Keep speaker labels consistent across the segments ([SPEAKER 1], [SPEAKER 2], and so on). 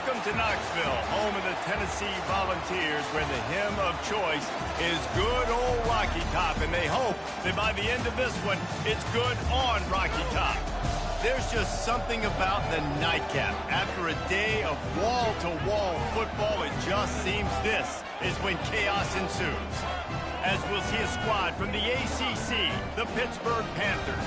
[SPEAKER 1] Welcome to Knoxville, home of the Tennessee Volunteers, where the hymn of choice is good old Rocky Top, and they hope that by the end of this one, it's good on Rocky Top. There's just something about the nightcap. After a day of wall-to-wall football, it just seems this is when chaos ensues. As we'll see a squad from the ACC, the Pittsburgh Panthers,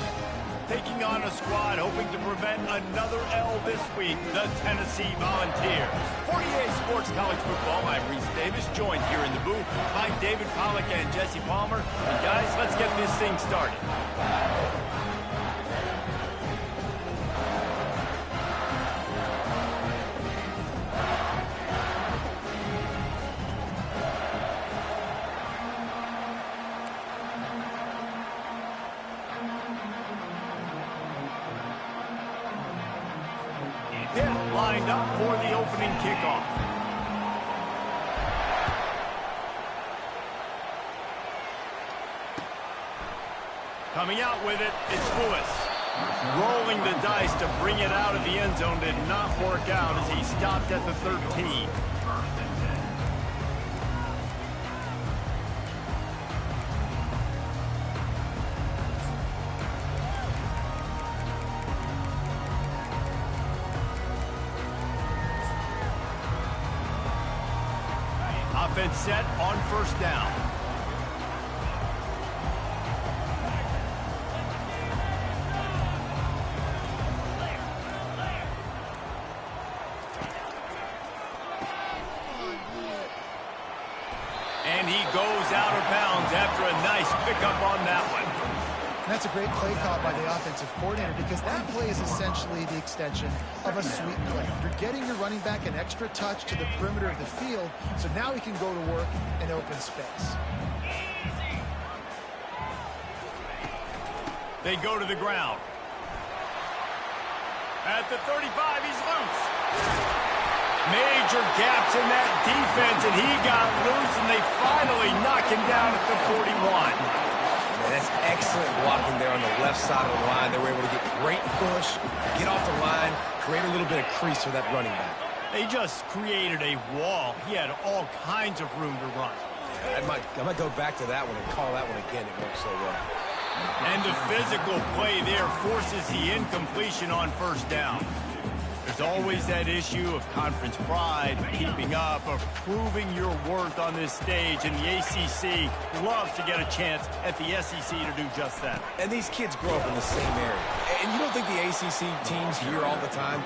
[SPEAKER 1] taking on a squad hoping to prevent another L this week, the Tennessee Volunteers. 48 Sports College Football, I'm Reese Davis, joined here in the booth by David Pollack and Jesse Palmer. And guys, let's get this thing started. Lined up for the opening kickoff. Coming out with it, it's Lewis. Rolling the dice to bring it out of the end zone did not work out as he stopped at the 13. Offense set on first down. And he goes out of bounds after a nice pickup on that one.
[SPEAKER 2] That's a great play call by the offensive coordinator because that play is essentially the extension of a sweep play. You're getting your running back an extra touch to the perimeter of the field, so now he can go to work in open space.
[SPEAKER 1] They go to the ground. At the 35, he's loose. Major gaps in that defense, and he got loose, and they finally knock him down at the 41.
[SPEAKER 3] That's excellent blocking there on the left side of the line. They were able to get great push, get off the line, create a little bit of crease for that running back.
[SPEAKER 1] They just created a wall. He had all kinds of room to run.
[SPEAKER 3] I might go back to that one and call that one again. It worked so well.
[SPEAKER 1] And the physical play there forces the incompletion on first down. There's always that issue of conference pride, keeping up, of proving your worth on this stage, and the ACC loves to get a chance at the SEC to do just that.
[SPEAKER 3] And these kids grow up in the same area. And you don't think the ACC teams hear all the time,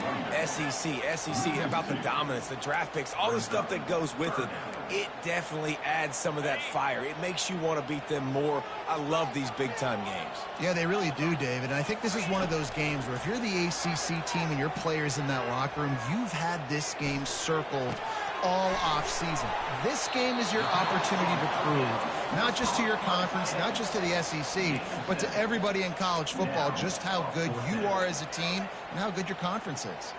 [SPEAKER 3] SEC, about the dominance, the draft picks, all the stuff that goes with it. It definitely adds some of that fire. It makes you want to beat them more. I love these big-time games.
[SPEAKER 2] Yeah, they really do, David. And I think this is one of those games where if you're the ACC team and your players in that locker room, you've had this game circled all off-season. This game is your opportunity to prove, not just to your conference, not just to the SEC, but to everybody in college football, just how good you are as a team and how good your conference is.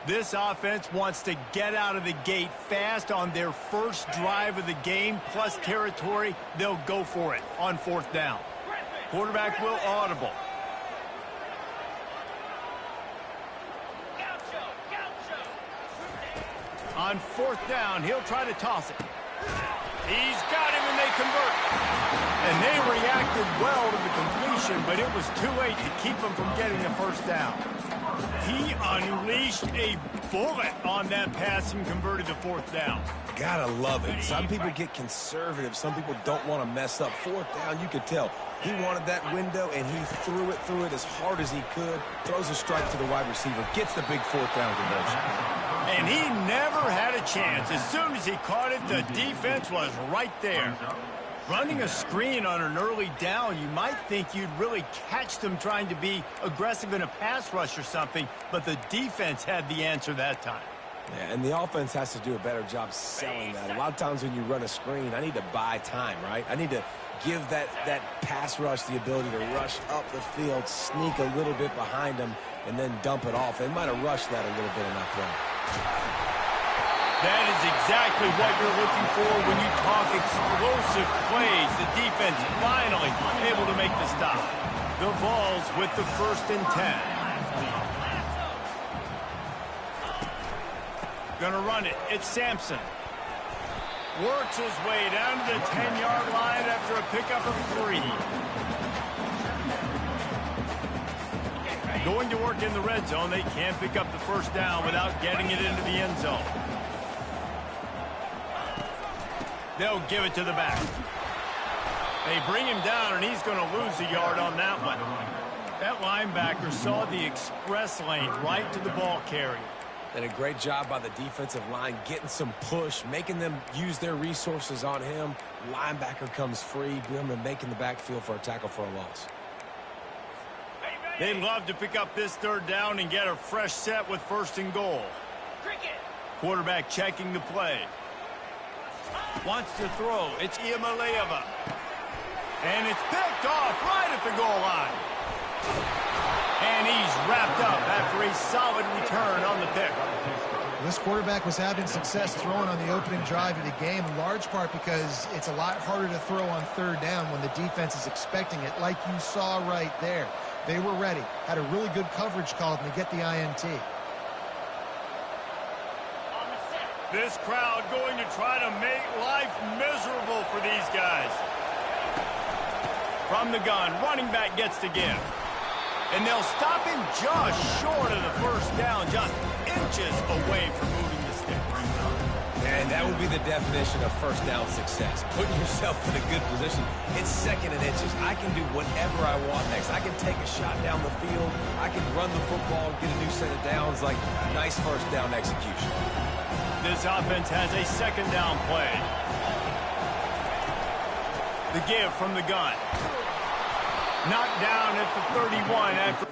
[SPEAKER 1] This offense wants to get out of the gate fast on their first drive of the game, plus territory. They'll go for it on fourth down. Quarterback will audible. On fourth down, he'll try to toss it. He's got him, and they convert. And they reacted well to the completion, but it was too late to keep them from getting the first down. He unleashed a bullet on that pass and converted to fourth down.
[SPEAKER 3] Gotta love it. Some people get conservative. Some people don't want to mess up. Fourth down, you could tell. He wanted that window, and he threw it as hard as he could. Throws a strike to the wide receiver. Gets the big fourth down conversion.
[SPEAKER 1] And he never had a chance. As soon as he caught it, the defense was right there. Running a screen on an early down, you might think you'd really catch them trying to be aggressive in a pass rush or something, but the defense had the answer that time.
[SPEAKER 3] Yeah, and the offense has to do a better job selling that. A lot of times when you run a screen, I need to buy time, right? I need to give that pass rush the ability to rush up the field, sneak a little bit behind them, and then dump it off. They might have rushed that a little bit in that play.
[SPEAKER 1] That is exactly what you're looking for when you talk explosive plays. The defense finally able to make the stop. The ball's with the 1st and 10. Gonna run it. It's Sampson. Works his way down to the 10-yard line after a pickup of 3. Going to work in the red zone. They can't pick up the 1st down without getting it into the end zone. They'll give it to the back. They bring him down, and he's going to lose a yard on that one. That linebacker saw the express lane right to the ball carrier.
[SPEAKER 3] And a great job by the defensive line getting some push, making them use their resources on him. Linebacker comes free, making the backfield for a tackle for a loss.
[SPEAKER 1] They'd love to pick up this 3rd down and get a fresh set with 1st and goal. Quarterback checking the play. Wants to throw. It's Iamaleava. And it's picked off right at the goal line. And he's wrapped up after a solid return on the pick.
[SPEAKER 2] This quarterback was having success throwing on the opening drive of the game, in large part because it's a lot harder to throw on 3rd down when the defense is expecting it, like you saw right there. They were ready, had a really good coverage call to get the INT.
[SPEAKER 1] This crowd going to try to make life miserable for these guys. From the gun, running back gets to give. And they'll stop him just short of the 1st down, just inches away from moving the sticks.
[SPEAKER 3] And that would be the definition of 1st down success. Putting yourself in a good position. It's 2nd and inches. I can do whatever I want next. I can take a shot down the field. I can run the football and get a new set of downs. Like, nice 1st down execution.
[SPEAKER 1] This offense has a 2nd down play. The give from the gun. Knocked down at the 31 after.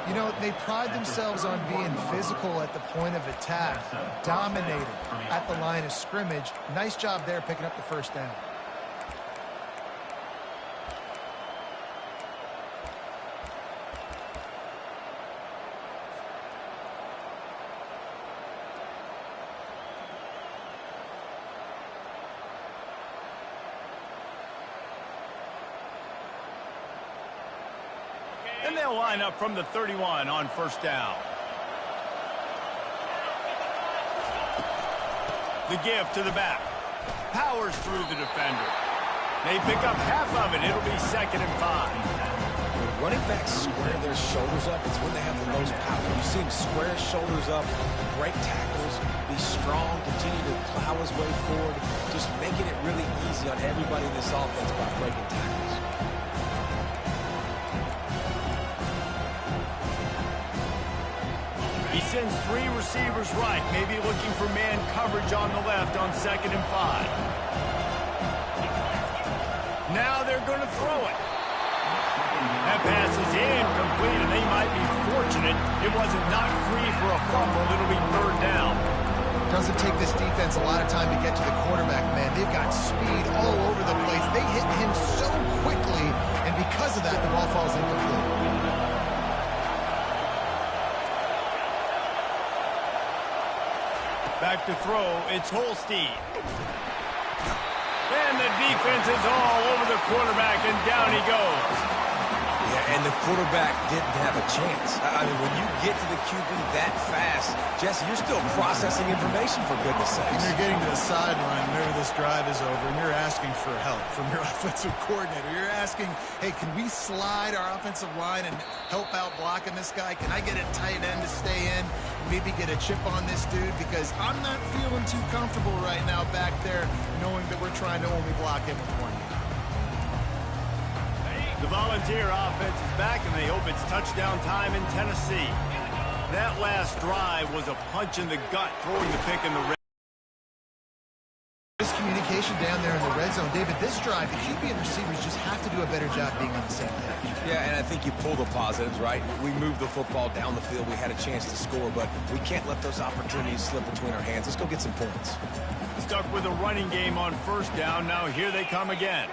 [SPEAKER 2] You know, they pride themselves on being physical at the point of attack, dominated at the line of scrimmage. Nice job there picking up the 1st down.
[SPEAKER 1] And they'll line up from the 31 on 1st down. The give to the back. Powers through the defender. They pick up half of it. It'll be 2nd and 5.
[SPEAKER 3] When running backs square their shoulders up, it's when they have the most power. You see him square his shoulders up, break tackles, be strong, continue to plow his way forward, just making it really easy on everybody in this offense by breaking tackles.
[SPEAKER 1] He sends 3 receivers right, maybe looking for man coverage on the left on 2nd and 5. Now they're going to throw it. That pass is incomplete, and they might be fortunate it wasn't knocked free for a fumble. It'll be 3rd down.
[SPEAKER 2] Doesn't take this defense a lot of time to get to the quarterback, man. They've got speed all over the place. They hit him so quickly, and because of that, the ball falls incomplete.
[SPEAKER 1] Back to throw, it's Holstein. And the defense is all over the quarterback, and down he goes.
[SPEAKER 3] Yeah, And the quarterback didn't have a chance. I mean, when you get to the QB that fast, Jesse, you're still processing information, for goodness sakes.
[SPEAKER 2] And you're getting to the sideline whenever this drive is over, and you're asking for help from your offensive coordinator. You're asking, hey, can we slide our offensive line and help out blocking this guy? Can I get a tight end to stay in? Maybe get a chip on this dude, because I'm not feeling too comfortable right now back there knowing that we're trying to only block him with one.
[SPEAKER 1] The Volunteer offense is back, and they hope it's touchdown time in Tennessee. That last drive was a punch in the gut, throwing the pick in the red.
[SPEAKER 2] Miscommunication down there in the red zone. David, this drive, the QB and receivers just have to do a better job being on the same page.
[SPEAKER 3] Yeah, and I think you pull the positives, right? We moved the football down the field. We had a chance to score, but we can't let those opportunities slip between our hands. Let's go get some points.
[SPEAKER 1] Stuck with a running game on first down. Now here they come again.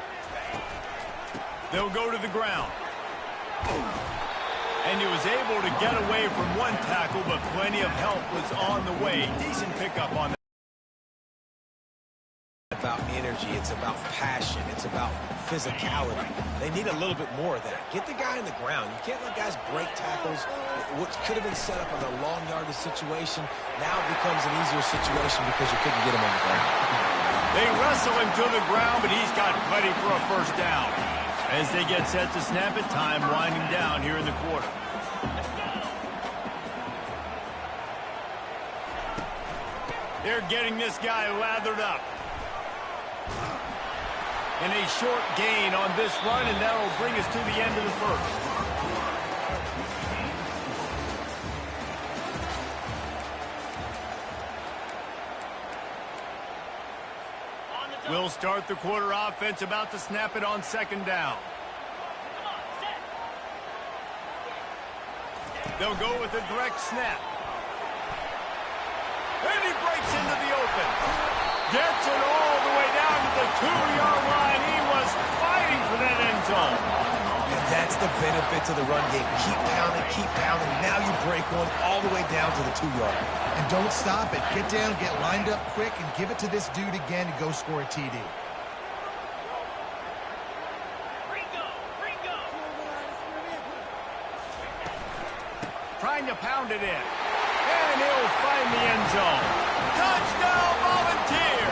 [SPEAKER 1] They'll go to the ground. And he was able to get away from one tackle, but plenty of help was on the way. Decent pickup on that.
[SPEAKER 3] It's about energy. It's about passion. It's about physicality. They need a little bit more of that. Get the guy in the ground. You can't let guys break tackles. What could have been set up on a long yardage situation now becomes an easier situation because you couldn't get him on the ground.
[SPEAKER 1] They wrestle him to the ground, but he's got plenty for a first down. As they get set to snap it, time winding down here in the quarter. They're getting this guy lathered up. And a short gain on this run, and that'll bring us to the end of the first. We'll start the quarter offense, about to snap it on second down. They'll go with a direct snap. And he breaks into the open. Gets it all the way down to the 2-yard line. He was fighting for that end zone.
[SPEAKER 3] And that's the benefit to the run game. Keep pounding, keep pounding. Now you break one all the way down to the 2-yard.
[SPEAKER 2] And don't stop it. Get down, get lined up quick, and give it to this dude again to go score a TD.
[SPEAKER 1] Trying to pound it in. And he'll find the end zone. Touchdown, Volunteer!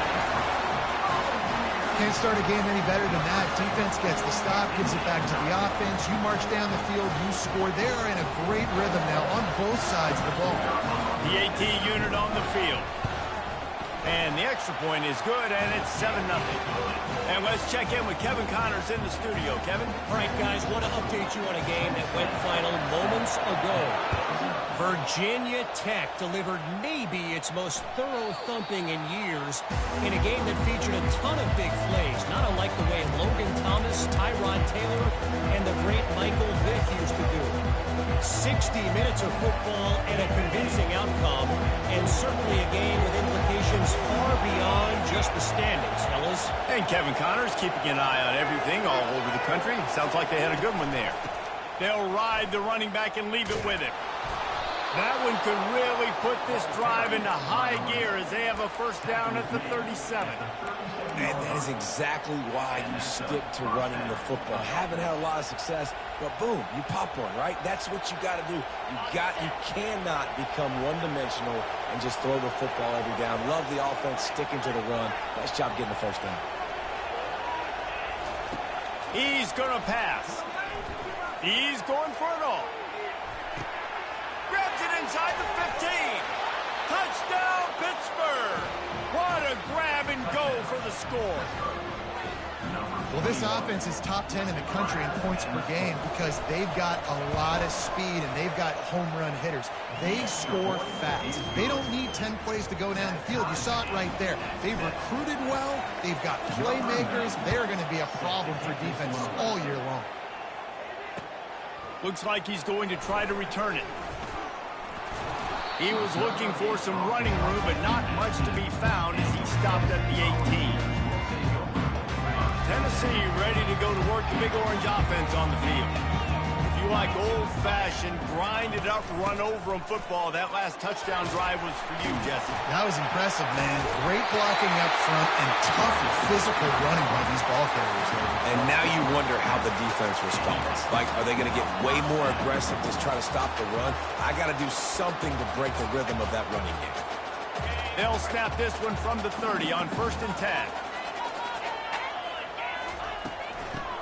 [SPEAKER 2] Can't start a game any better than that. Defense gets the stop, gives it back to the offense. You march down the field, you score. They are in a great rhythm now on both sides of the ball.
[SPEAKER 1] The AT unit on the field. And the extra point is good, and it's 7-0. And let's check in with Kevin Connors in the studio. Kevin?
[SPEAKER 4] All right, guys, want to update you on a game that went final moments ago. Virginia Tech delivered maybe its most thorough thumping in years in a game that featured a ton of big plays, not unlike the way Logan Thomas, Tyrod Taylor, and the great Michael Vick used to do. 60 minutes of football and a convincing outcome, and certainly a game with implications far beyond just the standings, fellas.
[SPEAKER 1] And Kevin Connors keeping an eye on everything all over the country. Sounds like they had a good one there. They'll ride the running back and leave it with him. That one could really put this drive into high gear as they have a first down at the 37.
[SPEAKER 3] And that is exactly why you stick to running the football. Haven't had a lot of success, but boom, you pop one, right? That's what you got to do. You cannot become one-dimensional and just throw the football every down. Love the offense sticking to the run. Nice job getting the first down.
[SPEAKER 1] He's going to pass. He's going for it all. Grabs it inside the 15. Touchdown, Pittsburgh. What a grab and go for the score.
[SPEAKER 2] Well, this offense is top 10 in the country in points per game because they've got a lot of speed and they've got home run hitters. They score fast. They don't need 10 plays to go down the field. You saw it right there. They've recruited well. They've got playmakers. They're going to be a problem for defenses all year long.
[SPEAKER 1] Looks like he's going to try to return it. He was looking for some running room, but not much to be found as he stopped at the 18. Tennessee ready to go to work, the Big Orange offense on the field. If you like old-fashioned, grind-it-up, run-over-'em football, that last touchdown drive was for you, Jesse.
[SPEAKER 2] That was impressive, man. Great blocking up front and tough physical running by these ball carriers.
[SPEAKER 3] And now you wonder how the defense responds. Like, are they going to get way more aggressive to try to stop the run? I got to do something to break the rhythm of that running game.
[SPEAKER 1] They'll snap this one from the 30 on 1st and 10.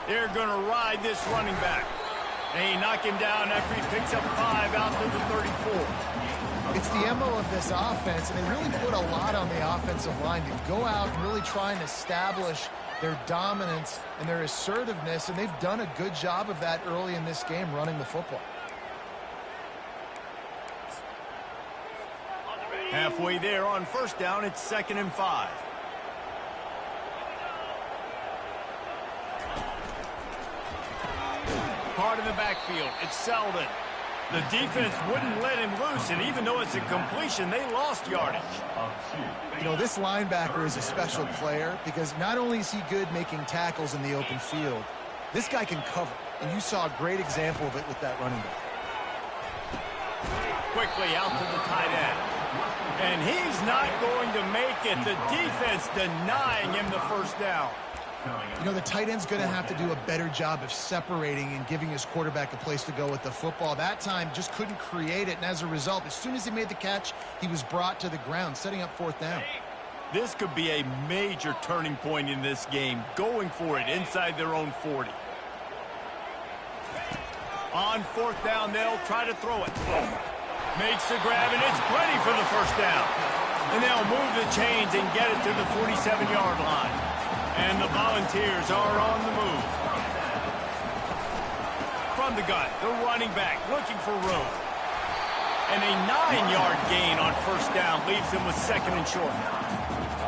[SPEAKER 1] They're going to ride this running back. They knock him down after he picks up 5 out to the 34.
[SPEAKER 2] It's the MO of this offense, and they really put a lot on the offensive line to go out and really try and establish their dominance and their assertiveness, and they've done a good job of that early in this game running the football.
[SPEAKER 1] Halfway there on 1st down, it's 2nd and 5. Part in the backfield, it's Selden. The defense wouldn't let him loose, and even though it's a completion, they lost yardage.
[SPEAKER 2] You know, this linebacker is a special player because not only is he good making tackles in the open field, this guy can cover, and you saw a great example of it with that running back.
[SPEAKER 1] Quickly out to the tight end. And he's not going to make it. The defense denying him the 1st down.
[SPEAKER 2] You know, the tight end's going to have to do a better job of separating and giving his quarterback a place to go with the football. That time just couldn't create it, and as a result, as soon as he made the catch, he was brought to the ground, setting up 4th down.
[SPEAKER 1] This could be a major turning point in this game, going for it inside their own 40. On 4th down, they'll try to throw it. Makes the grab, and it's plenty for the 1st down. And they'll move the chains and get it to the 47-yard line. And the Volunteers are on the move. From the gun, the running back looking for room. And a 9-yard gain on 1st down leaves them with 2nd and short.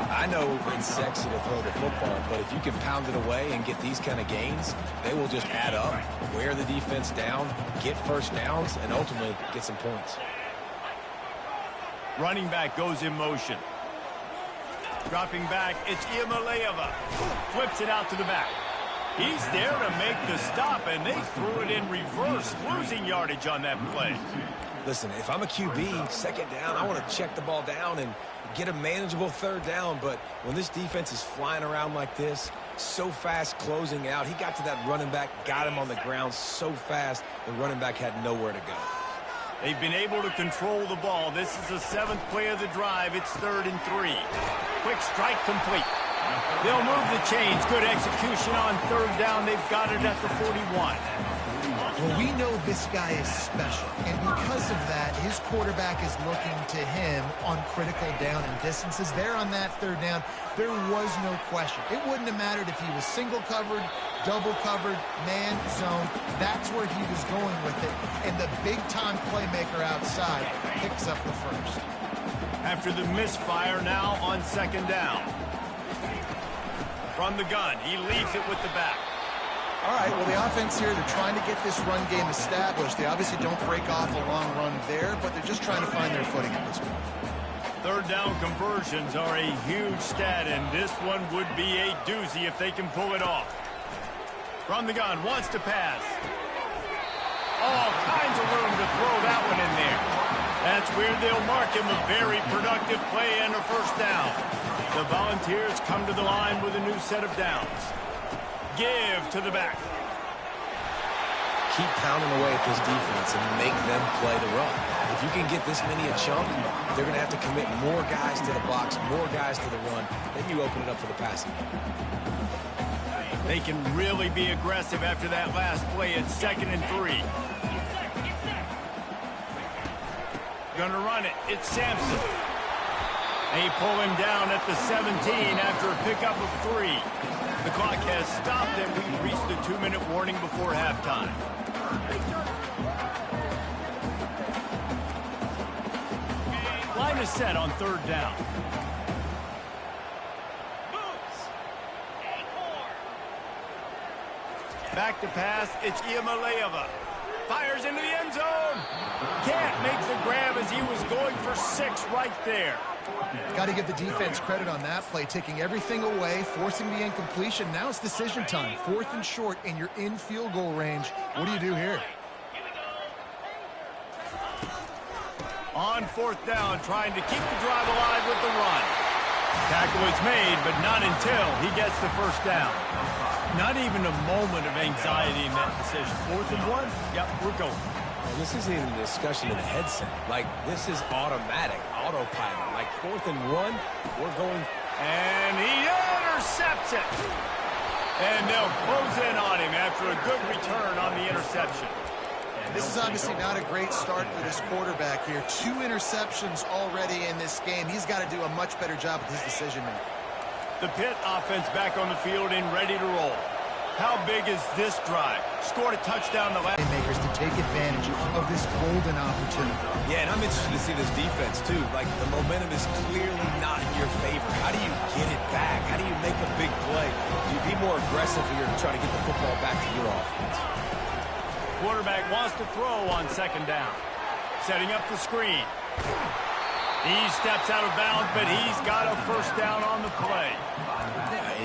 [SPEAKER 3] I know it's sexy to throw the football, but if you can pound it away and get these kind of gains, they will just add up, wear the defense down, get 1st downs, and ultimately get some points.
[SPEAKER 1] Running back goes in motion. Dropping back, it's Iamaleava. Flips it out to the back. He's there to make the stop, and they threw it in reverse, losing yardage on that play.
[SPEAKER 3] Listen, if I'm a QB, 2nd down, I want to check the ball down and get a manageable 3rd down, but when this defense is flying around like this, so fast closing out, he got to that running back, got him on the ground so fast, the running back had nowhere to go.
[SPEAKER 1] They've been able to control the ball. This is the 7th play of the drive. It's 3rd and 3. Quick strike complete. They'll move the chains. Good execution on 3rd down. They've got it at the 41.
[SPEAKER 2] Well, we know this guy is special, and because of that, his quarterback is looking to him on critical down and distances. There on that 3rd down, there was no question. It wouldn't have mattered if he was single covered, double covered, man, zone. That's where he was going with it, and the big-time playmaker outside picks up the 1st.
[SPEAKER 1] After the misfire, now on 2nd down. From the gun, he leaves it with the back.
[SPEAKER 2] All right, well, the offense here, they're trying to get this run game established. They obviously don't break off a long run there, but they're just trying to find their footing at this point.
[SPEAKER 1] 3rd down conversions are a huge stat, and this one would be a doozy if they can pull it off. From the gun, wants to pass. All kinds of room to throw that one in there. That's where they'll mark him a very productive play and a 1st down. The Volunteers come to the line with a new set of downs. Give to the back.
[SPEAKER 3] Keep pounding away at this defense and make them play the run. If you can get this many a chunk, they're going to have to commit more guys to the box, more guys to the run. Then you open it up for the passing game.
[SPEAKER 1] They can really be aggressive after that last play at 2nd and 3. Gonna run it. It's Sampson. They pull him down at the 17 after a pickup of 3. The clock has stopped, and we've reached the 2-minute warning before halftime. Line is set on 3rd down. Back to pass, it's Iamaleava. Fires into the end zone. Can't make the grab as he was going for 6 right there.
[SPEAKER 2] Got to give the defense credit on that play, taking everything away, forcing the incompletion. Now it's decision time. 4th and short, and you're in field goal range. What do you do here?
[SPEAKER 1] On fourth down, trying to keep the drive alive with the run. Tackle is made, but not until he gets the first down. Not even a moment of anxiety in that decision. 4th and 1? Yep, we're going.
[SPEAKER 3] Well, this isn't even a discussion in the headset. Like, this is automatic, autopilot. Like, 4th and 1, we're going.
[SPEAKER 1] And he intercepts it. And they'll close in on him after a good return on the interception.
[SPEAKER 2] This is obviously not a great start for this quarterback here. 2 interceptions already in this game. He's got to do a much better job with his decision-making.
[SPEAKER 1] The Pitt offense back on the field and ready to roll. How big is this drive? Scored a touchdown the last.
[SPEAKER 2] Makers to take advantage of this golden opportunity.
[SPEAKER 3] Yeah, and I'm interested to see this defense, too. Like, the momentum is clearly not in your favor. How do you get it back? How do you make a big play? Do you be more aggressive here to try to get the football back to your offense?
[SPEAKER 1] Quarterback wants to throw on 2nd down. Setting up the screen. He steps out of bounds, but he's got a first down on the play.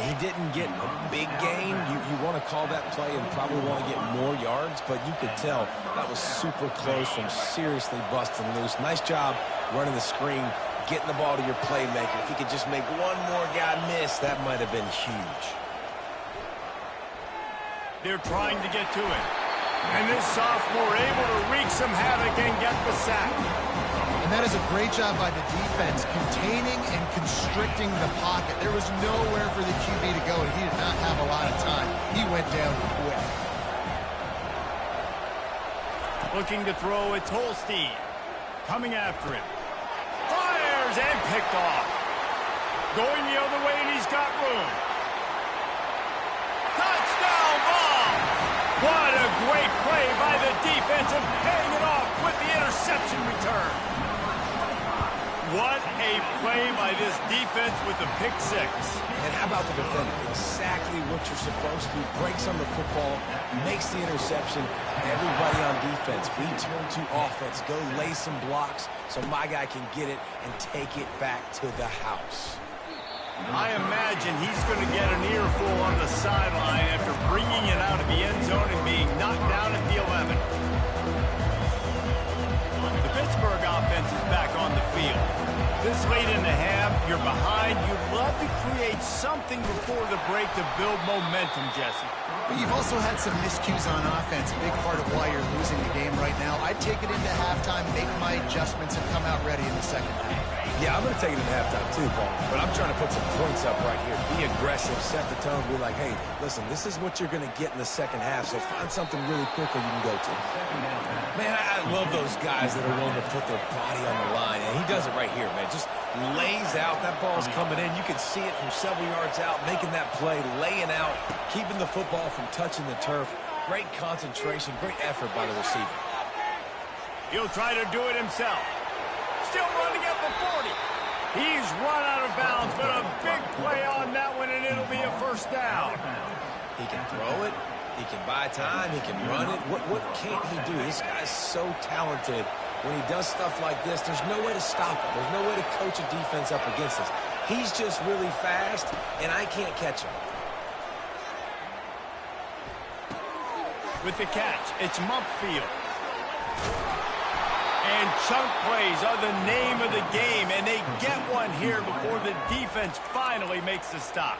[SPEAKER 3] He didn't get a big gain. You want to call that play and probably want to get more yards, but you could tell that was super close from seriously busting loose. Nice job running the screen, getting the ball to your playmaker. If he could just make one more guy miss, that might have been huge.
[SPEAKER 1] They're trying to get to it. And this sophomore able to wreak some havoc and get the sack.
[SPEAKER 2] And that is a great job by the defense, containing and constricting the pocket. There was nowhere for the QB to go, and he did not have a lot of time. He went down quick.
[SPEAKER 1] Looking to throw, it's Holstein. Coming after him. Fires and picked off. Going the other way, and he's got room. Touchdown ball! What a great play by the defense and paying it off with the interception return. What a play by this defense with the pick 6.
[SPEAKER 3] And how about the defender? Exactly what you're supposed to. Breaks on the football, makes the interception. Everybody on defense, we turn to offense. Go lay some blocks so my guy can get it and take it back to the house.
[SPEAKER 1] I imagine he's going to get an earful on the sideline after bringing it out of the end zone and being knocked down at the 11. The Pittsburgh offense is back on the field. This late in the half, you're behind. You'd love to create something before the break to build momentum, Jesse.
[SPEAKER 2] But you've also had some miscues on offense, a big part of why you're losing the game right now. I'd take it into halftime, make my adjustments, and come out ready in the second half.
[SPEAKER 3] Yeah, I'm going to take it in halftime too, Paul. But I'm trying to put some points up right here. Be aggressive, set the tone, be like, hey, listen, this is what you're going to get in the second half, so find something really quickly you can go to. Man, I love those guys that are willing to put their body on the line, and he does it right here, man. Just lays out. That ball's coming in. You can see it from several yards out, making that play, laying out, keeping the football from touching the turf. Great concentration, great effort by the receiver.
[SPEAKER 1] He'll try to do it himself. Still running at the 40. He's run out of bounds, but a big play on that one, and it'll be a first down.
[SPEAKER 3] He can throw it. He can buy time. He can run it. What can't he do? This guy's so talented. When he does stuff like this, there's no way to stop it. There's no way to coach a defense up against us. He's just really fast, and I can't catch him.
[SPEAKER 1] With the catch, it's Mumpfield. And chunk plays are the name of the game, and they get one here before the defense finally makes the stop.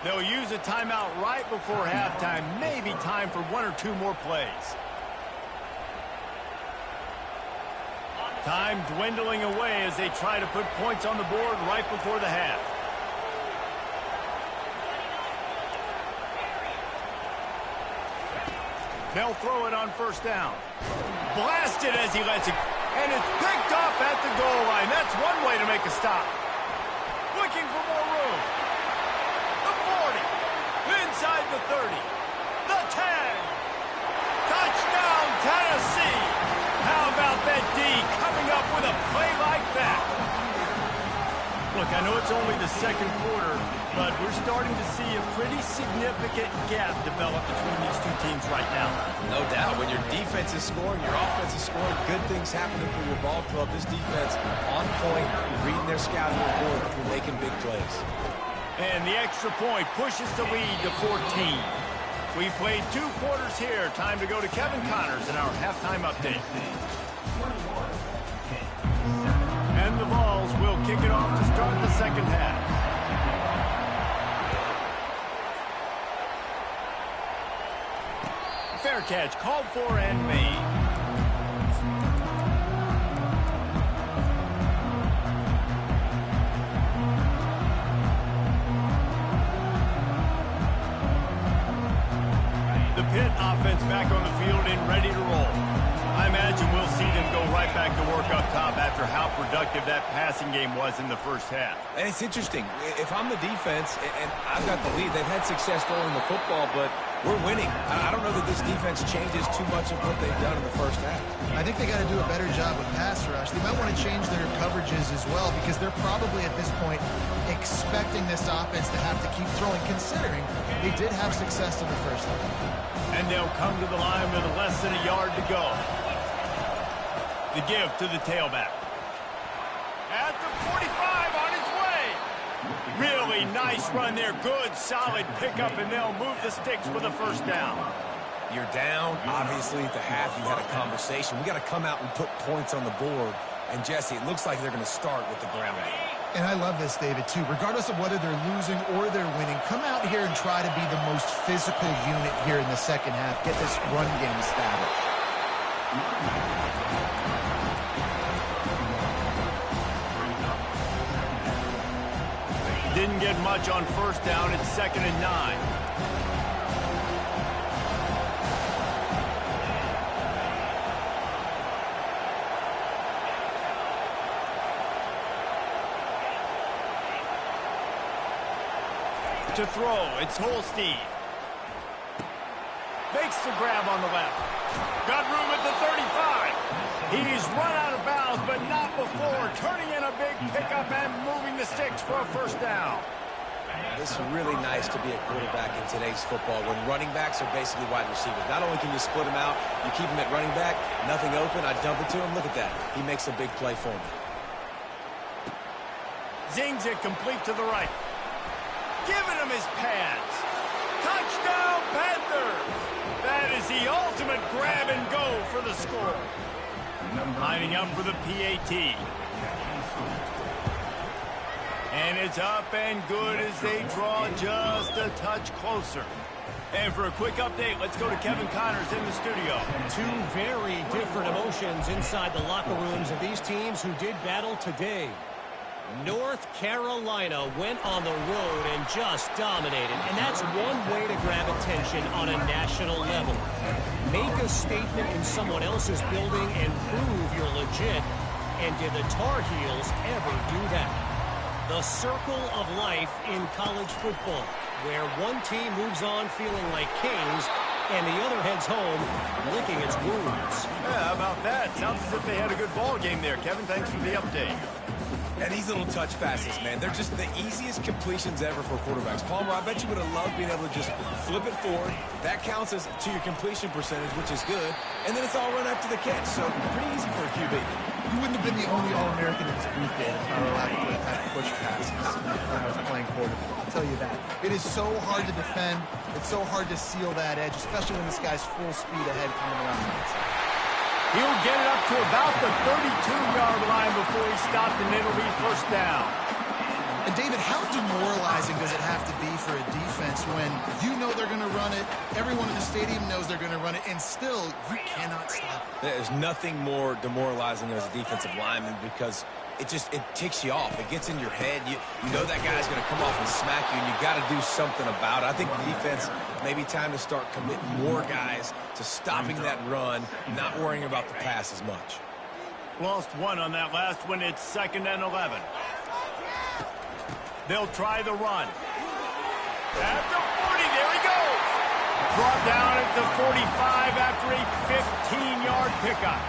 [SPEAKER 1] They'll use a timeout right before halftime, maybe time for 1 or 2 more plays. Time dwindling away as they try to put points on the board right before the half. They'll throw it on first down. Blasted as he lets it. And it's picked off at the goal line. That's one way to make a stop. Looking for more room. The 40. Inside the 30. The 10. Touchdown, Tennessee. How about that D coming up with a play like that? Look, I know it's only the second quarter, but we're starting to see a pretty significant gap develop between these two teams right now.
[SPEAKER 3] No doubt. When your defense is scoring, your offense is scoring, good things happening for your ball club. This defense on point, reading their scouting report, making big plays.
[SPEAKER 1] And the extra point pushes the lead to 14. We've played 2 quarters here. Time to go to Kevin Connors in our halftime update. will kick it off to start the second half. Fair catch called for and made. The Pitt offense back on the field and ready to roll. I imagine we'll see them go right back to work up top after how productive that passing game was in the first half.
[SPEAKER 3] And it's interesting. If I'm the defense and I've got the lead, they've had success throwing the football, but we're winning. I don't know that this defense changes too much of what they've done in the first half.
[SPEAKER 2] I think they got to do a better job with pass rush. They might want to change their coverages as well because they're probably at this point expecting this offense to have to keep throwing, considering they did have success in the first half.
[SPEAKER 1] And they'll come to the line with less than a yard to go. The give to the tailback. At the 45 on his way. Really nice run there. Good, solid pickup, and they'll move the sticks for the first down.
[SPEAKER 3] You're down. Obviously, at the half, you had a conversation. We got to come out and put points on the board. And, Jesse, it looks like they're going to start with the ground game.
[SPEAKER 2] And I love this, David, too. Regardless of whether they're losing or they're winning, come out here and try to be the most physical unit here in the second half. Get this run game established.
[SPEAKER 1] Didn't get much on first down. It's 2nd and 9. To throw, it's Holstein. Makes the grab on the left. Got room at the 35. He's run out of bounds, but not before. Turning in a big pickup and moving the sticks for a first down.
[SPEAKER 3] It's really nice to be a quarterback in today's football when running backs are basically wide receivers. Not only can you split them out, you keep them at running back, nothing open, I dump it to him. Look at that. He makes a big play for me.
[SPEAKER 1] Zings it complete to the right. Giving him his pads. Touchdown, Panthers! That is the ultimate grab and go for the score. Lining up for the PAT. And it's up and good as they draw just a touch closer. And for a quick update, let's go to Kevin Connors in the studio.
[SPEAKER 4] Two very different emotions inside the locker rooms of these teams who did battle today. North Carolina went on the road and just dominated, and that's one way to grab attention on a national level. Make a statement in someone else's building and prove you're legit. And did the Tar Heels ever do that? The circle of life in college football, where one team moves on feeling like kings and the other heads home licking its wounds.
[SPEAKER 1] Yeah, how about that? Sounds as if they had a good ball game there. Kevin, thanks for the update.
[SPEAKER 3] And these little touch passes, man, they're just the easiest completions ever for quarterbacks. Palmer, I bet you would have loved being able to just flip it forward. That counts as to your completion percentage, which is good. And then it's all run after the catch, so pretty easy for a QB.
[SPEAKER 2] You wouldn't have been the only All-American in this booth, Dave, if I were allowed to have push passes when I was playing quarterback. I'll tell you that. It is so hard to defend. It's so hard to seal that edge, especially when this guy's full speed ahead coming around the outside.
[SPEAKER 1] He'll get it up to about the 32-yard line before he stopped, and it'll be first down.
[SPEAKER 2] And, David, how demoralizing does it have to be for a defense when you know they're going to run it, everyone in the stadium knows they're going to run it, and still you cannot stop it?
[SPEAKER 3] There's nothing more demoralizing as a defensive lineman because it ticks you off. It gets in your head. You know that guy's going to come off and smack you, and you got to do something about it. I think the defense, maybe time to start committing more guys to stopping that run, not worrying about the pass as much.
[SPEAKER 1] Lost one on that last one. It's 2nd and 11. They'll try the run. At the 40, there he goes. Brought down at the 45 after a 15-yard pickup.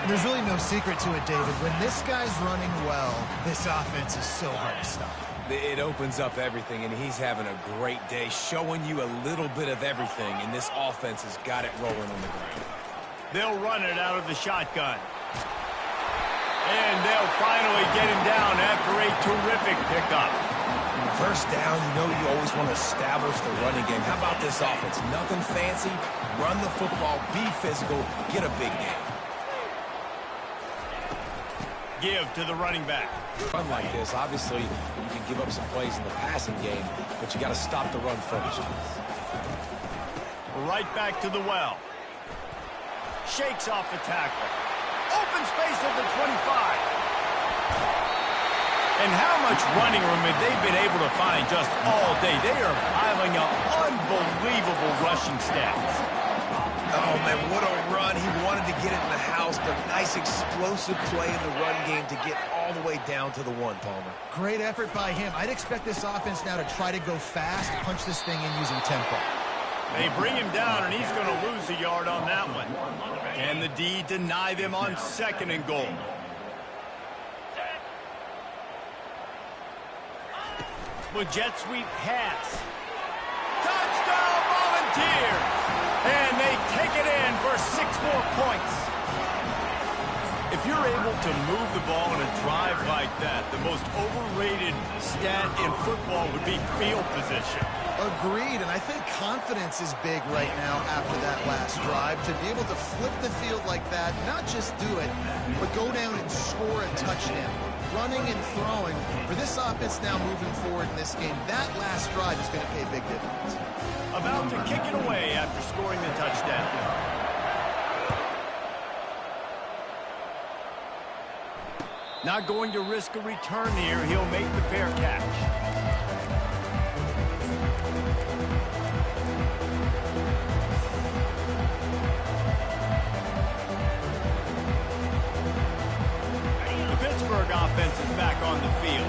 [SPEAKER 2] There's really no secret to it, David. When this guy's running well, this offense is so hard to stop.
[SPEAKER 3] It opens up everything, and he's having a great day, showing you a little bit of everything, and this offense has got it rolling on the ground.
[SPEAKER 1] They'll run it out of the shotgun. And they'll finally get him down after a terrific pickup.
[SPEAKER 3] First down, you know you always want to establish the running game. How about this offense? Nothing fancy. Run the football, be physical, get a big game.
[SPEAKER 1] give to the running back.
[SPEAKER 3] Run like this, obviously, you can give up some plays in the passing game, but you got to stop the run first.
[SPEAKER 1] Right back to the well. Shakes off the tackle. Open space at the 25. And how much running room have they been able to find just all day? They are piling up unbelievable rushing stats.
[SPEAKER 3] Oh, man, what a run. He wanted to get it in the house, but nice explosive play in the run game to get all the way down to the 1, Palmer.
[SPEAKER 2] Great effort by him. I'd expect this offense now to try to go fast, punch this thing in using tempo.
[SPEAKER 1] They bring him down, and he's going to lose a yard on that one. Can the D deny them on 2nd and goal? With jet sweep pass. Touchdown, Volunteers! And they take it in for 6 more points. If you're able to move the ball in a drive like that, the most overrated stat in football would be field position.
[SPEAKER 2] Agreed, and I think confidence is big right now after that last drive. To be able to flip the field like that, not just do it, but go down and score a touchdown. Running and throwing, for this offense now moving forward in this game, that last drive is going to pay a big difference.
[SPEAKER 1] About to kick it away after scoring the touchdown. Not going to risk a return here. He'll make the fair catch. Offense is back on the field.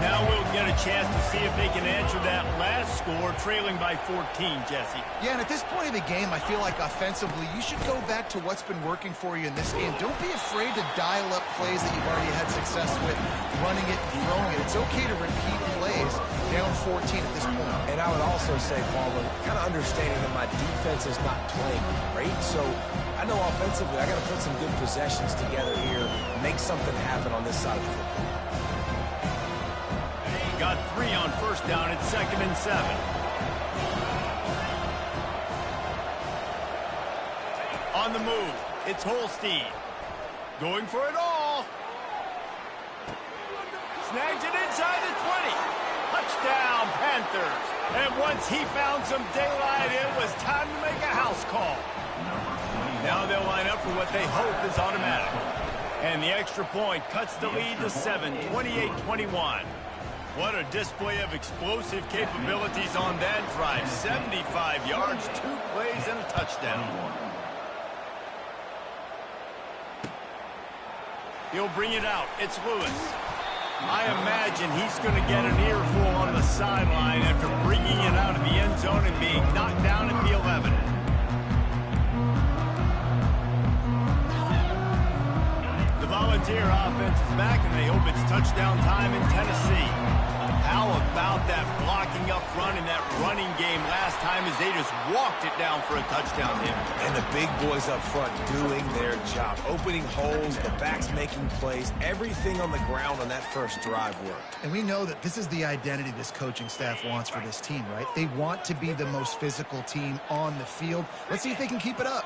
[SPEAKER 1] Now we'll get a chance to see if they can answer that last score, trailing by 14, Jesse.
[SPEAKER 2] Yeah, and at this point of the game, I feel like offensively, you should go back to what's been working for you in this game. Don't be afraid to dial up plays that you've already had success with, running it and throwing it. It's okay to repeat plays down 14 at this point.
[SPEAKER 3] And I would also say, Palmer, kind of understanding that my defense is not playing great, so I know offensively I got to put some good possessions together here, make something happen on this side of the football.
[SPEAKER 1] Got 3 on 1st down at 2nd and 7. On the move, it's Holstein. Going for it all. Snags it inside the 20. Touchdown, Panthers. And once he found some daylight, it was time to make a house call. Now they'll line up for what they hope is automatic. And the extra point cuts the lead to 7, 28-21. What a display of explosive capabilities on that drive. 75 yards, 2 plays, and a touchdown. He'll bring it out. It's Lewis. I imagine he's going to get an earful on the sideline after bringing it out of the end zone and being knocked down at the 11. The Volunteer offense is back, and they hope it's touchdown time in Tennessee. How about that blocking up front in that running game last time as they just walked it down for a touchdown hit?
[SPEAKER 3] And the big boys up front doing their job, opening holes, the backs making plays, everything on the ground on that first drive worked.
[SPEAKER 2] And we know that this is the identity this coaching staff wants for this team, right? They want to be the most physical team on the field. Let's see if they can keep it up.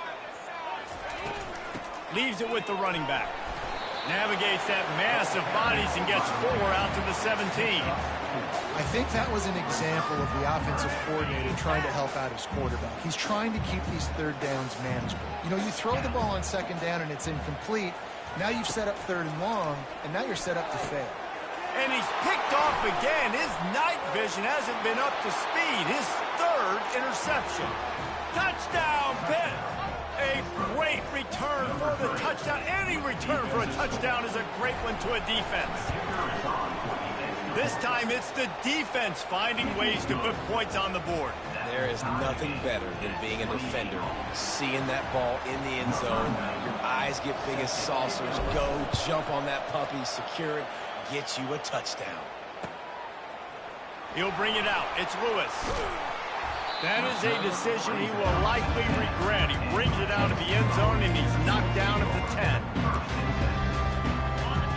[SPEAKER 1] Leaves it with the running back. Navigates that mass of bodies and gets 4 out to the 17.
[SPEAKER 2] I think that was an example of the offensive coordinator trying to help out his quarterback. He's trying to keep these 3rd downs manageable. You know, you throw the ball on 2nd down and it's incomplete. Now you've set up 3rd and long, and now you're set up to fail.
[SPEAKER 1] And he's picked off again. His night vision hasn't been up to speed. His 3rd interception. Touchdown, Pitt! A great return for the touchdown. Any return for a touchdown is a great one to a defense. This time it's the defense finding ways to put points on the board.
[SPEAKER 3] There is nothing better than being a defender. Seeing that ball in the end zone, your eyes get big as saucers. Go, jump on that puppy, secure it, get you a touchdown.
[SPEAKER 1] He'll bring it out. It's Lewis. That is a decision he will likely regret. He brings it out of the end zone, and he's knocked down at the 10.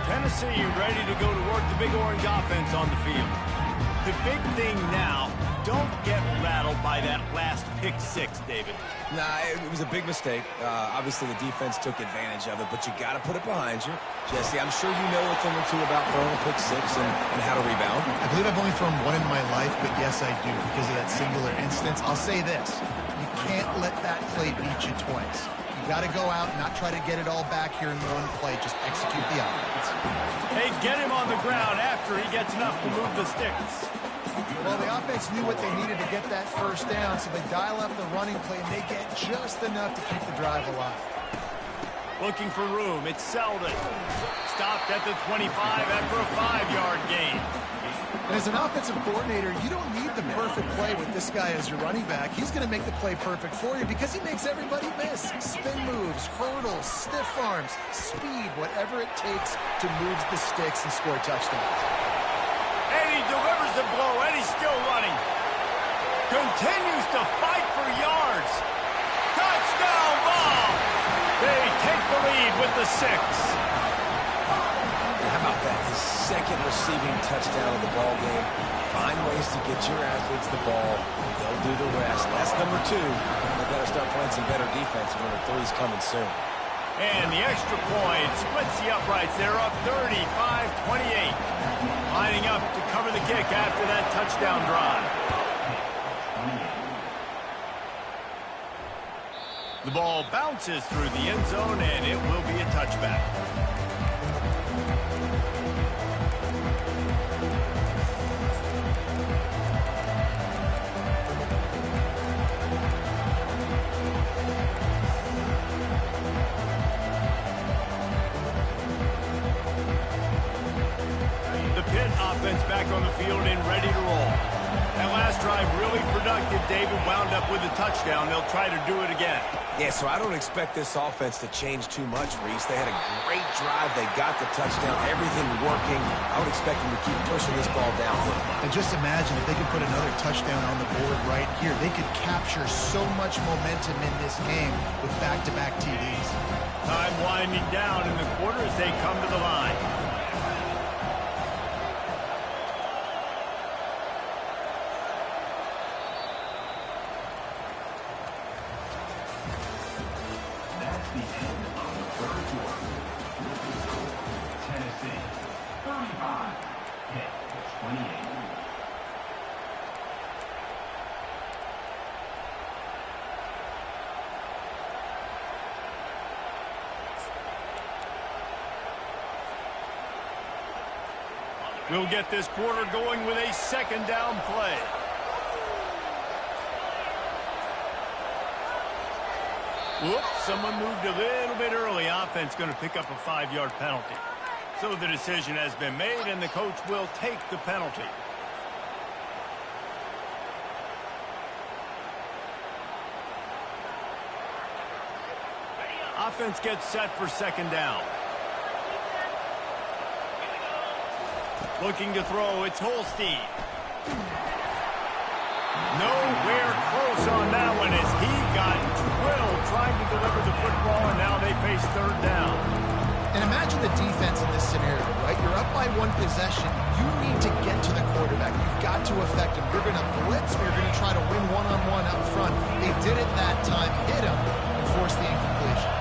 [SPEAKER 1] Tennessee ready to go to work the Big Orange offense on the field. The big thing now don't get rattled by that last pick six, David.
[SPEAKER 3] Nah, it was a big mistake. Obviously, the defense took advantage of it, but you got to put it behind you. Jesse, I'm sure you know a thing or two about throwing a pick six and how to rebound.
[SPEAKER 2] I believe I've only thrown one in my life, but yes, I do because of that singular instance. I'll say this. You can't let that play beat you twice. You got to go out and not try to get it all back here in one play. Just execute the offense.
[SPEAKER 1] Hey, get him on the ground after he gets enough to move the sticks.
[SPEAKER 2] Well, the offense knew what they needed to get that first down, so they dial up the running play, and they get just enough to keep the drive alive.
[SPEAKER 1] Looking for room. It's Selden. Stopped at the 25 after a 5-yard gain.
[SPEAKER 2] And as an offensive coordinator, you don't need the perfect play with this guy as your running back. He's going to make the play perfect for you because he makes everybody miss. Spin moves, hurdles, stiff arms, speed, whatever it takes to move the sticks and score touchdowns.
[SPEAKER 1] And he delivers the blow, and he's still running. Continues to fight for yards. Touchdown ball! They take the lead with the 6.
[SPEAKER 3] How about that? His second receiving touchdown of the ball game. Find ways to get your athletes the ball. They'll do the rest. That's number 2. They've got to start playing some better defense. Number 3's coming soon.
[SPEAKER 1] And the extra point splits the uprights. They're up 35-28. Lining up to cover the kick after that touchdown drive. The ball bounces through the end zone, and it will be a touchback. Offense back on the field and ready to roll. That last drive really productive. David wound up with a touchdown. They'll try to do it again.
[SPEAKER 3] Yeah, so I don't expect this offense to change too much, Reese. They had a great drive. They got the touchdown. Everything working. I would expect them to keep pushing this ball downhill.
[SPEAKER 2] And just imagine if they could put another touchdown on the board right here. They could capture so much momentum in this game with back-to-back TDs.
[SPEAKER 1] Time winding down in the quarter as they come to the line. We'll get this quarter going with a second down play. Whoops, someone moved a little bit early. Offense going to pick up a 5-yard penalty. So the decision has been made, and the coach will take the penalty. Offense gets set for second down. Looking to throw, it's Holstein. Nowhere close on that one as he got drilled trying to deliver the football, and now they face third down.
[SPEAKER 2] And imagine the defense in this scenario, right? You're up by one possession. You need to get to the quarterback. You've got to affect him. You're going to blitz or you're going to try to win one-on-one up front. They did it that time, hit him, and forced the incompletion.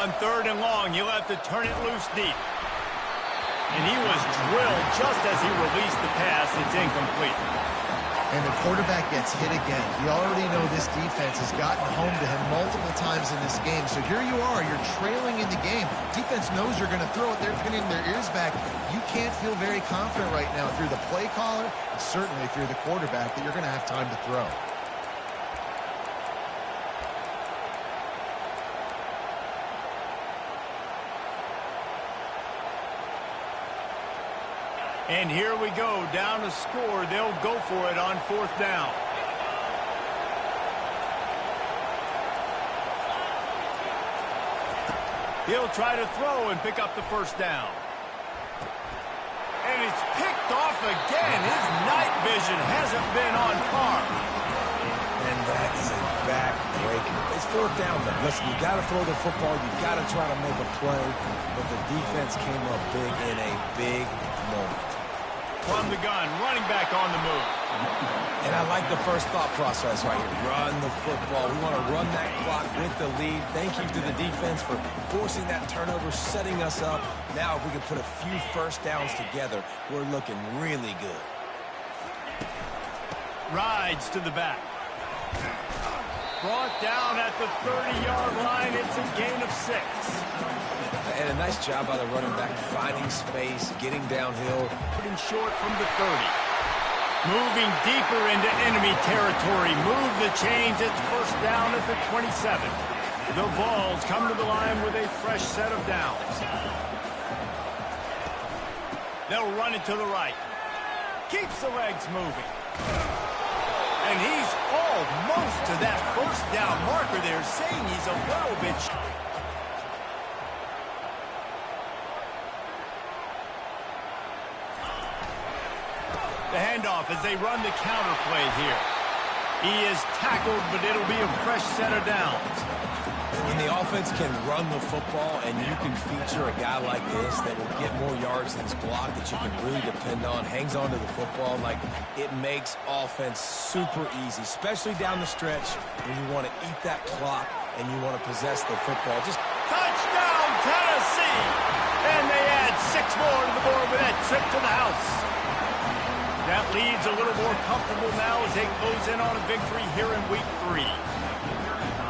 [SPEAKER 1] On third and long, he'll have to turn it loose deep. And he was drilled just as he released the pass. It's incomplete.
[SPEAKER 2] And the quarterback gets hit again. You already know this defense has gotten home to him multiple times in this game. So here you are. You're trailing in the game. Defense knows you're going to throw it. They're pinning their ears back. You can't feel very confident right now through the play caller and certainly through the quarterback that you're going to have time to throw.
[SPEAKER 1] And here we go, down to score. They'll go for it on fourth down. He'll try to throw and pick up the first down. And it's picked off again. His night vision hasn't been on par.
[SPEAKER 3] And that is a back-breaker. It's fourth down, though. Listen, you got to throw the football. You got to try to make a play. But the defense came up big in a big moment.
[SPEAKER 1] From the gun, running back on the move.
[SPEAKER 3] And I like the first thought process right here. Run the football. We want to run that clock with the lead. Thank you to the defense for forcing that turnover, setting us up. Now, if we can put a few first downs together, we're looking really good.
[SPEAKER 1] Rides to the back. Brought down at the 30-yard line. It's a gain of 6.
[SPEAKER 3] And a nice job by the running back, finding space, getting downhill.
[SPEAKER 1] Putting short from the 30. Moving deeper into enemy territory. Move the chains. It's first down at the 27. The Vols come to the line with a fresh set of downs. They'll run it to the right. Keeps the legs moving. And he's almost to that first down marker there, saying he's a little bit... The handoff as they run the counter play here. He is tackled, but it'll be a fresh set of downs.
[SPEAKER 3] When the offense can run the football and you can feature a guy like this that will get more yards than his block that you can really depend on, hangs on to the football, like it makes offense super easy, especially down the stretch when you want to eat that clock and you want to possess the football. Just
[SPEAKER 1] touchdown, Tennessee! And they add 6 more to the board with that trip to the house. That leads a little more comfortable now as they close in on a victory here in week 3.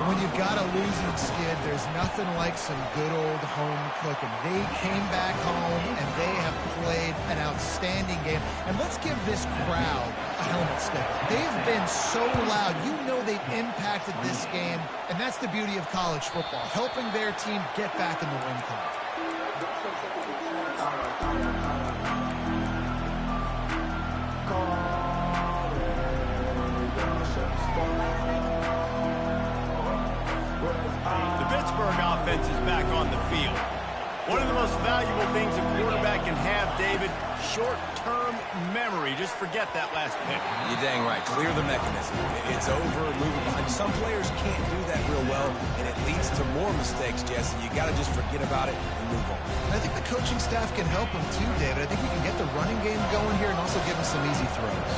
[SPEAKER 2] When you've got a losing skid, there's nothing like some good old home cooking. They came back home, and they have played an outstanding game. And let's give this crowd a helmet sticker. They've been so loud. You know they've impacted this game, and that's the beauty of college football, helping their team get back in the win column.
[SPEAKER 1] The Pittsburgh offense is back on the field. One of the most valuable things a quarterback can have, David, short-term memory. Just forget that last pick.
[SPEAKER 3] You're dang right. Clear the mechanism. It's over, moving on. Some players can't do that real well, and it leads to more mistakes, Jesse. You got to just forget about it and move on.
[SPEAKER 2] I think the coaching staff can help him too, David. I think we can get the running game going here and also give him some easy throws.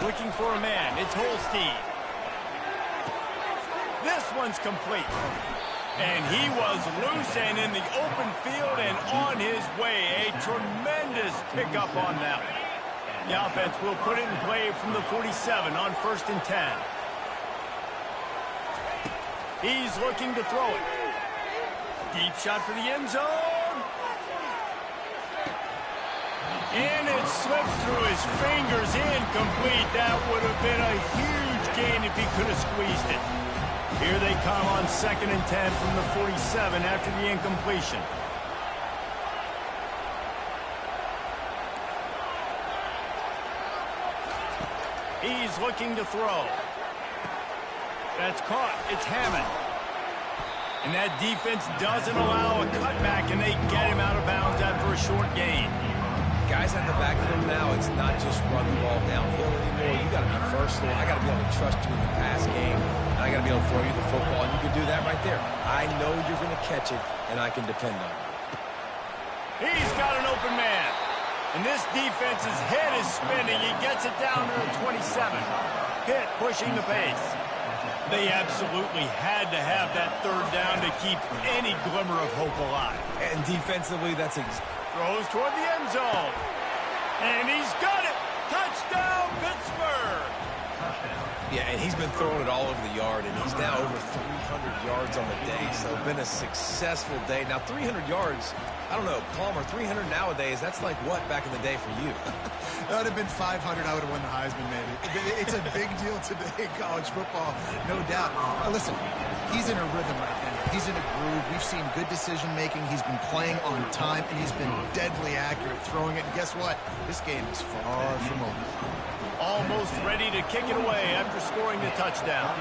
[SPEAKER 1] Looking for a man. It's Holstein. This one's complete. And he was loose and in the open field and on his way. A tremendous pickup on that one. The offense will put it in play from the 47 on 1st and 10. He's looking to throw it. Deep shot for the end zone. And it slips through his fingers, incomplete. That would have been a huge gain if he could have squeezed it. Here they come on 2nd and 10 from the 47 after the incompletion. He's looking to throw. That's caught. It's Hammond. And that defense doesn't allow a cutback, and they get him out of bounds after a short gain.
[SPEAKER 3] Guys at the backfield now, it's not just run the ball downhill anymore. You got to be versatile. I got to be able to trust you in the pass game. And I got to be able to throw you the football, and you can do that right there. I know you're going to catch it, and I can depend on it.
[SPEAKER 1] He's got an open man. And this defense's head is spinning. He gets it down to the 27. Pitt pushing the pace. They absolutely had to have that 3rd down to keep any glimmer of hope alive.
[SPEAKER 3] And defensively, that's
[SPEAKER 1] throws toward the end zone. And he's got it. Touchdown, Pittsburgh.
[SPEAKER 3] Yeah, and he's been throwing it all over the yard, and he's now over 300 yards on the day. So it's been a successful day. Now, 300 yards, I don't know, Palmer, 300 nowadays, that's like what back in the day for you?
[SPEAKER 2] That would have been 500. I would have won the Heisman, maybe. It's a big deal today in college football, no doubt. Listen, he's in a rhythm right now. He's in a groove. We've seen good decision-making. He's been playing on time, and he's been deadly accurate throwing it. And guess what? This game is far from over.
[SPEAKER 1] Almost ready to kick it away after scoring the touchdown.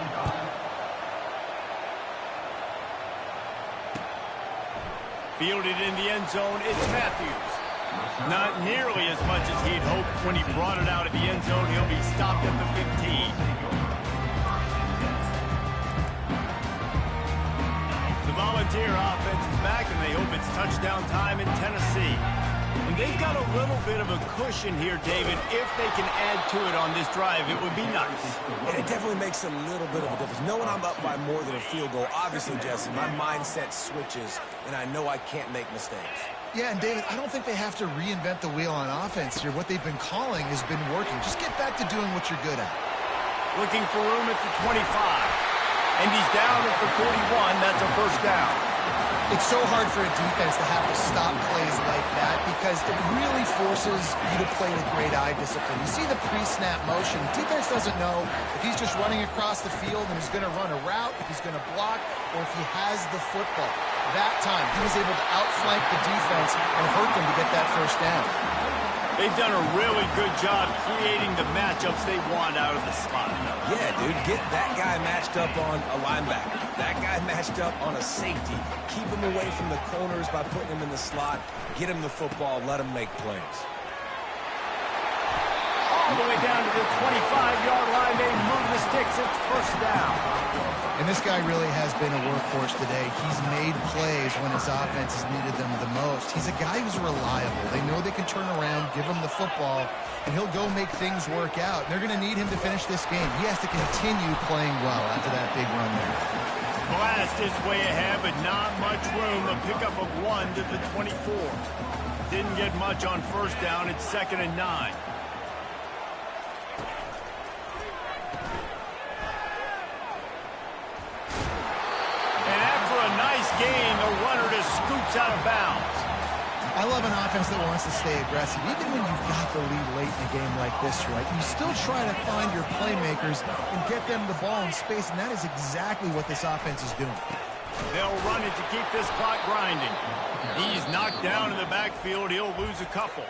[SPEAKER 1] Fielded in the end zone, it's Matthews. Not nearly as much as he'd hoped when he brought it out of the end zone. He'll be stopped at the 15. The Volunteer offense is back, and they hope it's touchdown time in Tennessee. And they've got a little bit of a cushion here, David. If they can add to it on this drive, it would be nice.
[SPEAKER 3] And it definitely makes a little bit of a difference. Knowing I'm up by more than a field goal, obviously, Jesse, my mindset switches, and I know I can't make mistakes.
[SPEAKER 2] Yeah, and David, I don't think they have to reinvent the wheel on offense here. What they've been calling has been working. Just get back to doing what you're good at.
[SPEAKER 1] Looking for room at the 25. And he's down at the 41. That's a first down.
[SPEAKER 2] It's so hard for a defense to have to stop plays like that because it really forces you to play with great eye discipline. You see the pre-snap motion. Defense doesn't know if he's just running across the field and he's going to run a route, if he's going to block, or if he has the football. That time, he was able to outflank the defense and hurt them to get that first down.
[SPEAKER 1] They've done a really good job creating the matchups they want out of the slot.
[SPEAKER 3] Yeah, dude, get that guy matched up on a linebacker. That guy matched up on a safety. Keep him away from the corners by putting him in the slot. Get him the football. Let him make plays.
[SPEAKER 1] All the way down to the 25-yard line. They move the sticks. It's first down.
[SPEAKER 2] And this guy really has been a workhorse today. He's made plays when his offense has needed them the most. He's a guy who's reliable. They know they can turn around, give him the football, and he'll go make things work out. They're going to need him to finish this game. He has to continue playing well after that big run there.
[SPEAKER 1] Blast is way ahead, but not much room. A pickup of 1 to the 24. Didn't get much on first down. It's 2nd and 9. Gain, the runner just scoops out of bounds.
[SPEAKER 2] I love an offense that wants to stay aggressive. Even when you've got the lead late in a game like this, right, you still try to find your playmakers and get them the ball in space, and that is exactly what this offense is doing.
[SPEAKER 1] They'll run it to keep this clock grinding. He's knocked down in the backfield. He'll lose a couple.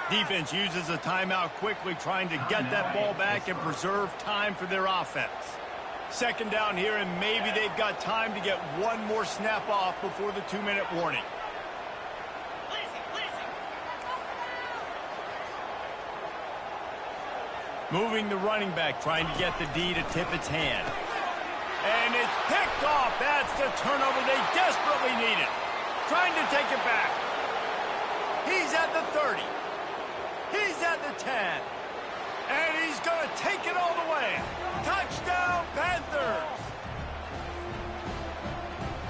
[SPEAKER 1] Defense uses a timeout quickly, trying to get that ball back and preserve time for their offense. 2nd down here, and maybe they've got time to get one more snap off before the 2-minute warning. Moving the running back, trying to get the D to tip its hand. And it's picked off. That's the turnover they desperately needed. Trying to take it back. He's at the 30. He's at the 10. And he's going to take it all the way. Touchdown, Panthers!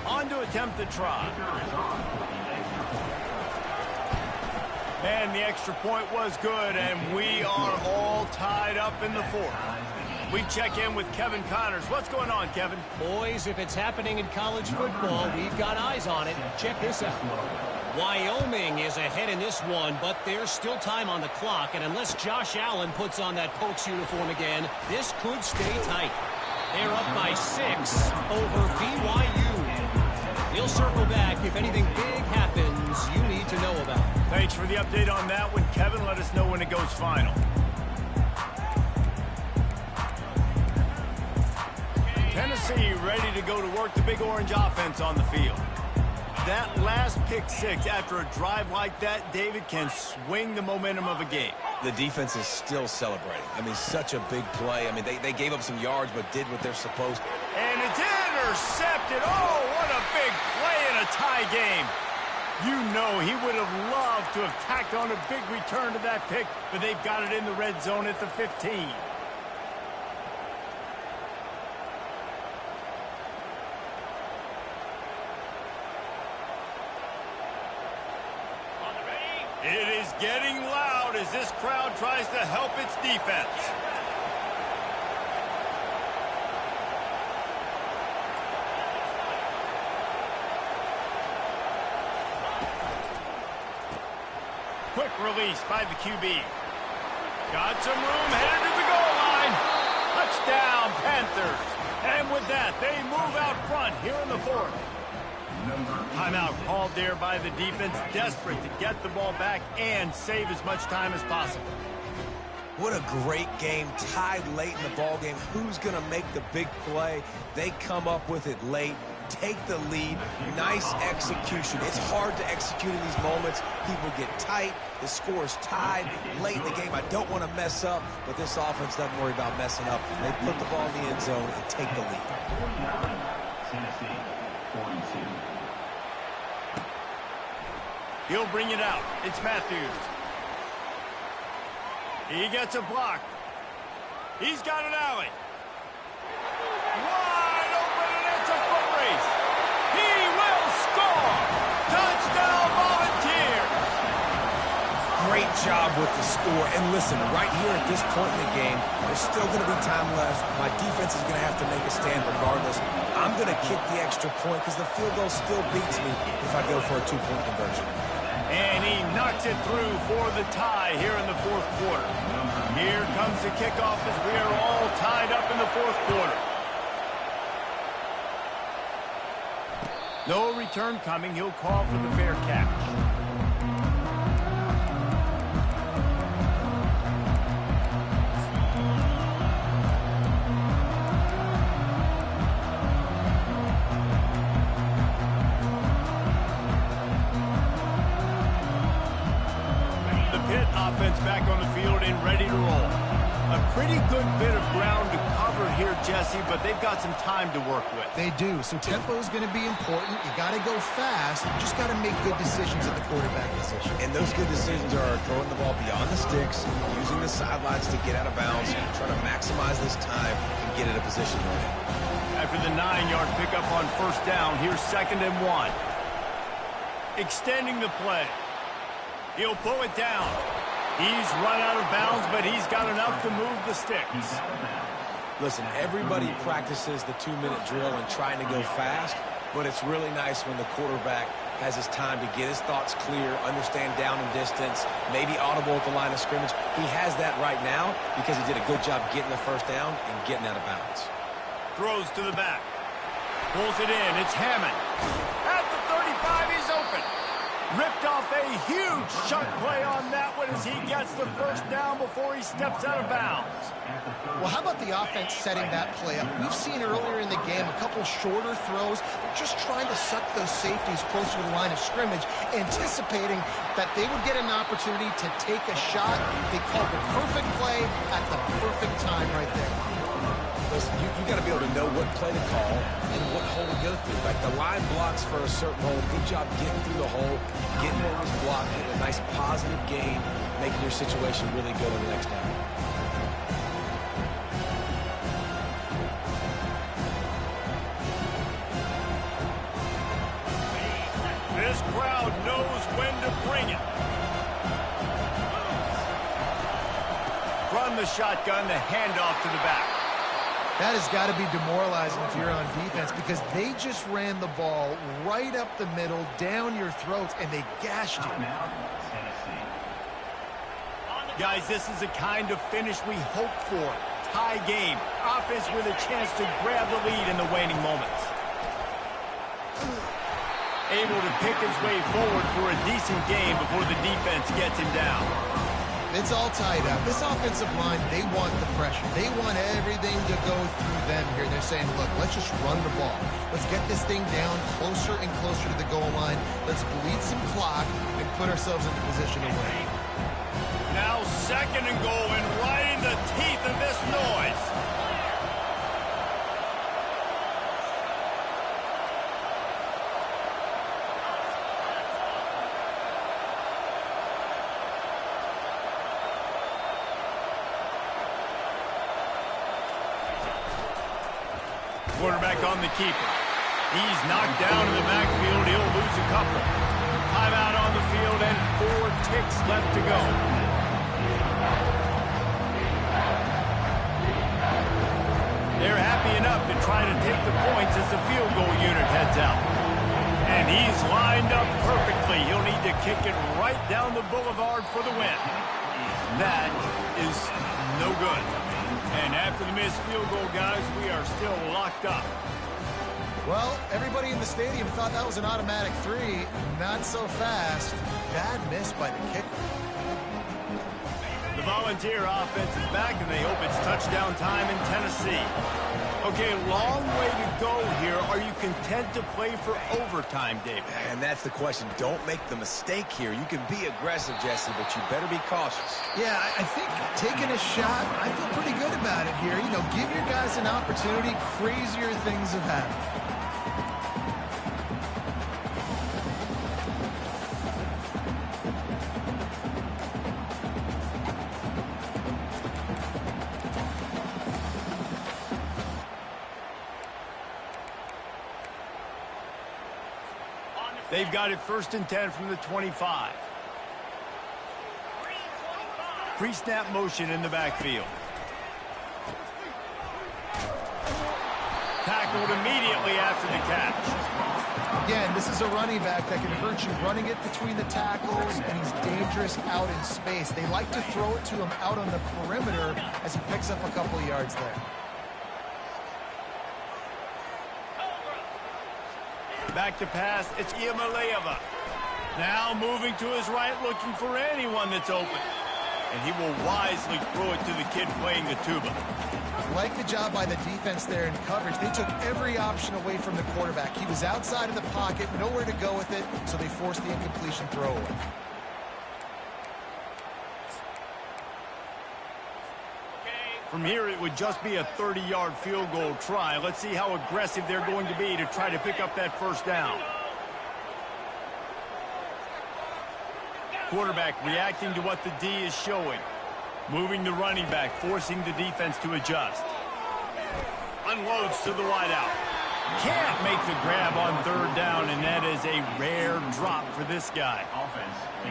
[SPEAKER 1] On to attempt the try. And the extra point was good, and we are all tied up in the 4th. We check in with Kevin Connors. What's going on, Kevin?
[SPEAKER 4] Boys, if it's happening in college football, we've got eyes on it. Check this out. Wyoming is ahead in this one, but there's still time on the clock, and unless Josh Allen puts on that Pokes uniform again, this could stay tight. They're up by 6 over BYU. We'll circle back if anything big happens you need to know about.
[SPEAKER 1] Thanks for the update on that one, Kevin. Let us know when it goes final. Tennessee ready to go to work the Big Orange offense on the field. That last pick 6 after a drive like that, David, can swing the momentum of a game.
[SPEAKER 3] The defense is still celebrating. I mean, such a big play. I mean, they gave up some yards but did what they're supposed to.
[SPEAKER 1] And it's intercepted. Oh, what a big play in a tie game. You know he would have loved to have tacked on a big return to that pick, but they've got it in the red zone at the 15. It is getting loud as this crowd tries to help its defense. Quick release by the QB. Got some room, headed to the goal line. Touchdown, Panthers. And with that, they move out front here in the 4th. Timeout called there by the defense, desperate to get the ball back and save as much time as possible.
[SPEAKER 3] What a great game, tied late in the ball game. Who's going to make the big play? They come up with it late. take the lead. Nice execution. It's hard to execute in these moments. People get tight. The score is tied late in the game. I don't want to mess up, but this offense doesn't worry about messing up. They put the ball in the end zone and take the lead.
[SPEAKER 1] He'll bring it out. It's Matthews. He gets a block. He's got an alley. Wide open, and it's a foot race. He will score. Touchdown Volunteers.
[SPEAKER 3] Great job with the score. And listen, right here at this point in the game, there's still going to be time left. My defense is going to have to make a stand regardless. I'm going to kick the extra point because the field goal still beats me if I go for a two-point conversion.
[SPEAKER 1] And he knocks it through for the tie here in the fourth quarter. Here comes the kickoff as we are all tied up in the fourth quarter. No return coming. He'll call for the fair catch. Offense back on the field and ready to roll. A pretty good bit of ground to cover here, Jesse, but they've got some time to work with.
[SPEAKER 2] They do, so tempo is going to be important. You got to go fast. You just got to make good decisions at the quarterback position.
[SPEAKER 3] And those good decisions are throwing the ball beyond the sticks, using the sidelines to get out of bounds, trying to maximize this time and get in a position to win.
[SPEAKER 1] After the 9-yard pickup on first down, here's 2nd and 1. Extending the play. He'll pull it down. He's run out of bounds, but he's got enough to move the sticks.
[SPEAKER 3] Listen, everybody practices the 2-minute drill and trying to go fast, but it's really nice when the quarterback has his time to get his thoughts clear, understand down and distance, maybe audible at the line of scrimmage. He has that right now because he did a good job getting the first down and getting out of bounds.
[SPEAKER 1] Throws to the back. Pulls it in. It's Hammond. At the 35, he's open. Ripped off a huge chunk play on that one as he gets the first down before he steps out of bounds.
[SPEAKER 2] Well, how about the offense setting that play up? We've seen earlier in the game a couple shorter throws. They're just trying to suck those safeties closer to the line of scrimmage, anticipating that they would get an opportunity to take a shot. They called the perfect play at the perfect time right there.
[SPEAKER 3] Listen, you got to be able to know what play to call and what hole to go through. Like the line blocks for a certain hole. Good job getting through the hole, getting where it was blocked, getting a nice positive gain, making your situation really good on the next down.
[SPEAKER 1] This crowd knows when to bring it. From the shotgun, the handoff to the back.
[SPEAKER 2] That has got to be demoralizing if you're on defense because they just ran the ball right up the middle, down your throats, and they gashed you.
[SPEAKER 1] Guys, this is the kind of finish we hope for. Tie game. Offense with a chance to grab the lead in the waning moments. Able to pick his way forward for a decent game before the defense gets him down.
[SPEAKER 2] It's all tied up. This offensive line, they want the pressure. They want everything to go through them here. They're saying, look, let's just run the ball. Let's get this thing down closer and closer to the goal line. Let's bleed some clock and put ourselves into position to win.
[SPEAKER 1] Now 2nd and goal and right in the teeth of this noise. Quarterback on the keeper. He's knocked down in the backfield. He'll lose a couple. Timeout on the field and 4 ticks left to go. They're happy enough to try to take the points as the field goal unit heads out. And he's lined up perfectly. He'll need to kick it right down the boulevard for the win. That is no good. And after the missed field goal, guys, we are still locked up.
[SPEAKER 2] Well, everybody in the stadium thought that was an automatic 3. Not so fast. Bad miss by the kicker.
[SPEAKER 1] The Volunteer offense is back, and they hope it's touchdown time in Tennessee. Okay, long way to go here. Are you content to play for overtime, David?
[SPEAKER 3] And that's the question. Don't make the mistake here. You can be aggressive, Jesse, but you better be cautious.
[SPEAKER 2] Yeah, I think taking a shot, I feel pretty good about it here. You know, give your guys an opportunity. Crazier things have happened.
[SPEAKER 1] They've got it 1st and 10 from the 25. Pre-snap motion in the backfield. Tackled immediately after the catch.
[SPEAKER 2] Again, this is a running back that can hurt you running it between the tackles, and he's dangerous out in space. They like to throw it to him out on the perimeter as he picks up a couple of yards there.
[SPEAKER 1] Back to pass, it's Ncaa. Now moving to his right, looking for anyone that's open. And he will wisely throw it to the kid playing the tuba.
[SPEAKER 2] Like the job by the defense there in coverage. They took every option away from the quarterback. He was outside of the pocket, nowhere to go with it, so they forced the incompletion throwaway.
[SPEAKER 1] From here, it would just be a 30-yard field goal try. Let's see how aggressive they're going to be to try to pick up that first down. Quarterback reacting to what the D is showing. Moving the running back, forcing the defense to adjust. Unloads to the wideout. Can't make the grab on 3rd down, and that is a rare drop for this guy.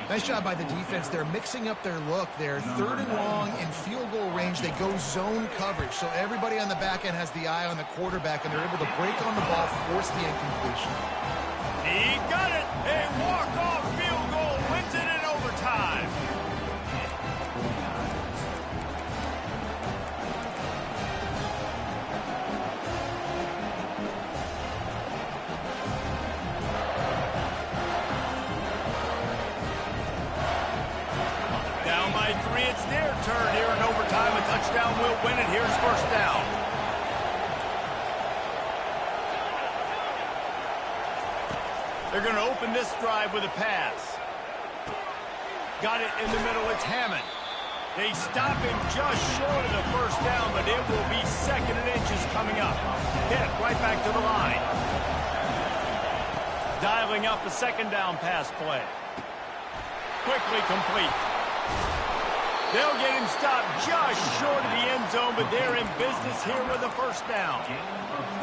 [SPEAKER 2] Nice job by the defense. They're mixing up their look there. 3rd and long in field goal range. They go zone coverage. So everybody on the back end has the eye on the quarterback, and they're able to break on the ball, force the incompletion.
[SPEAKER 1] He got it. A walk-off field goal wins it in overtime. Down by 3, it's their turn here in overtime. A touchdown will win it. Here's 1st down. They're going to open this drive with a pass. Got it in the middle. It's Hammond. They stop him just short of the 1st down, but it will be 2nd and inches coming up. Hit right back to the line. Dialing up a 2nd down pass play. Quickly complete. They'll get him stopped just short of the end zone, but they're in business here with a 1st down.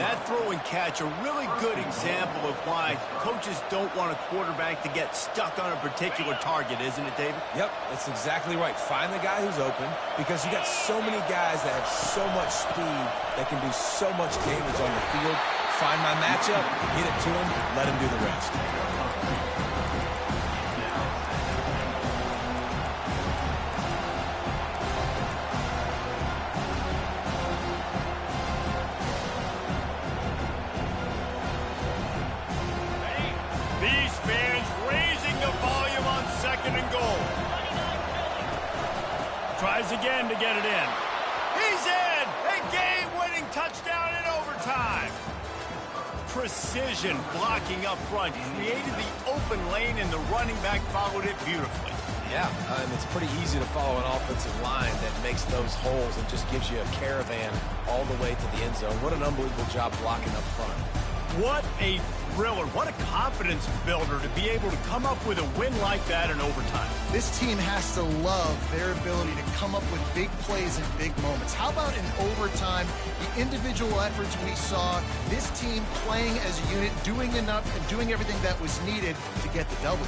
[SPEAKER 1] That throw and catch, a really good example of why coaches don't want a quarterback to get stuck on a particular target, isn't it, David?
[SPEAKER 3] Yep, that's exactly right. Find the guy who's open, because you got so many guys that have so much speed that can do so much damage on the field. Find my matchup, get it to him, let him do the rest.
[SPEAKER 1] These fans raising the volume on 2nd and goal. Tries again to get it in. He's in! A game-winning touchdown in overtime. Precision blocking up front. Created the open lane, and the running back followed it beautifully.
[SPEAKER 3] Yeah, and it's pretty easy to follow an offensive line that makes those holes and just gives you a caravan all the way to the end zone. What an unbelievable job blocking up front.
[SPEAKER 1] What a thriller. What a confidence builder to be able to come up with a win like that in overtime.
[SPEAKER 2] This team has to love their ability to come up with big plays in big moments. How about in overtime, the individual efforts we saw, this team playing as a unit, doing enough and doing everything that was needed to get the W.